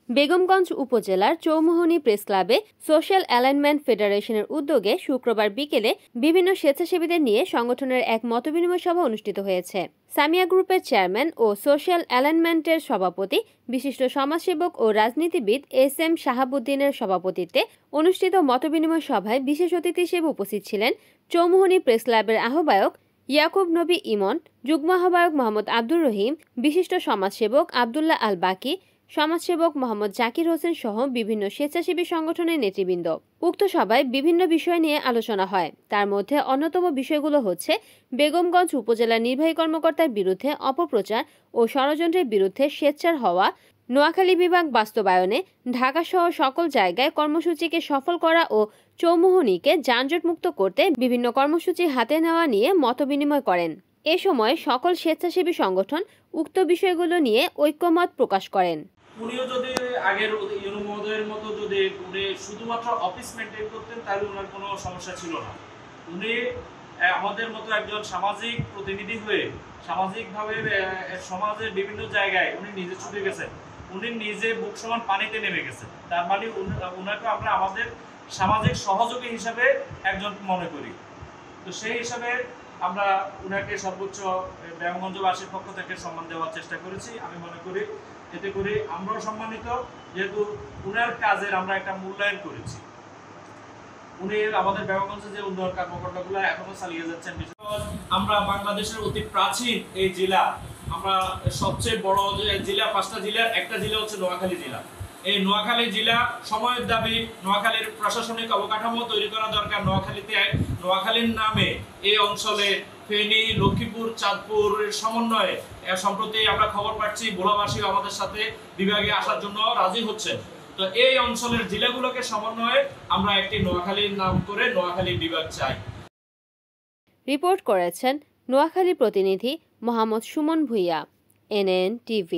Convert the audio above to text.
বেগমগঞ্জ উপজেলার চৌমুহনী প্রেস ক্লাবে social alignment ফেডারেশনের উদ্যোগে শুক্রবার বিকেলে বিভিন্ন স্বেচ্ছাসেবীদের নিয়ে সংগঠনের এক মতবিনিময় সভা অনুষ্ঠিত হয়েছে। সামিয়া গ্রুপের চেয়ারম্যান ও সোশ্যাল অ্যালাইনমেন্টের সভাপতি বিশিষ্ট সমাজসেবক ও রাজনীতিবিদ এস.এম. শাহাবুদ্দিনের সভাপতিত্বে অনুষ্ঠিত মতবিনিময় সভায় বিশেষ অতিথি হিসেবে উপস্থিত ছিলেন চৌমুহনী প্রেস ক্লাবের আহ্বায়ক ইয়াকুব নবী ইমন, যুগ্ম আহ্বায়ক মোহাম্মদ আব্দুর রহিম, বিশিষ্ট সমাজসেবক আবদুল্লাহ আল বাকি, সমাজসেবক মোহাম্মদ জাকির হোসেন সহ বিভিন্ন স্বেচ্ছাসেবী সংগঠনের নেতৃবৃন্দ। উক্ত সভায় বিভিন্ন বিষয় নিয়ে আলোচনা হয়। তার মধ্যে অন্যতম বিষয়গুলো হচ্ছে বেগমগঞ্জ উপজেলা নির্বাহী কর্মকর্তার বিরুদ্ধে অপপ্রচার ও ষড়যন্ত্রের বিরুদ্ধে সোচ্চার হওয়া, নোয়াখালী বিভাগ বাস্তবায়নে ঢাকাসহ সকল জায়গায় কর্মসূচিকে সফল করা ও চৌমুহনীকে যানজটমুক্ত করতে বিভিন্ন কর্মসূচি হাতে নেওয়া নিয়ে মতবিনিময় করেন। এ সময় সকল স্বেচ্ছাসেবী সংগঠন উক্ত বিষয়গুলো নিয়ে ঐক্যমত প্রকাশ করেন। উনিও যদি আগের ইউনু মহোদয়ের মতো যদি উনি শুধুমাত্র অফিস মেনটেন করতেন তাহলে ওনার কোনো সমস্যা ছিল না। উনি আমাদের মতো একজন সামাজিক প্রতিনিধি হয়ে সামাজিকভাবে সমাজের বিভিন্ন জায়গায় উনি নিজে ছুটে গেছেন। উনি নিজে বুক সমান পানিতে নেমে গেছেন। তার মানে ওনাকে আমরা আমাদের সামাজিক সহযোগী হিসাবে একজন মনে করি। তো সেই হিসাবে আমরা উনাকে সর্বোচ্চ বেগমগঞ্জবাসীর পক্ষ থেকে সম্মান দেওয়ার চেষ্টা করেছি। আমি মনে করি এতে করে আমরাও সম্মানিত, যেহেতু উনার কাজের আমরা একটা মূল্যায়ন করেছি। উনি আমাদের বেগমগঞ্জে যে উন্নয়ন কর্মকাণ্ডগুলো এখনো চালিয়ে যাচ্ছেন। আমরা বাংলাদেশের অতি প্রাচীন এই জেলা, আমরা সবচেয়ে বড় জেলা, 5টা জেলার একটা জেলা হচ্ছে নোয়াখালী জেলা। এই নোয়াখালী জেলা সময়ের দাবি, নোয়াখালীর প্রশাসনিক অবকাঠামো তৈরি করা দরকার। নোয়াখালীর নামে এই অঞ্চলে ফেনী, লক্ষ্মীপুর, চাঁদপুরের সমন্বয়ে সম্প্রতি আমরা খবর পাচ্ছি ভোলাবাসী আমাদের সাথে বিভাগে আসার জন্য রাজি হচ্ছে। তো এই অঞ্চলের জেলাগুলোকে সমন্বয়ে আমরা একটি নোয়াখালীর নাম করে নোয়াখালী বিভাগ চাই। রিপোর্ট করেছেন নোয়াখালী প্রতিনিধি মোহাম্মদ সুমন ভুইয়া, NN TV।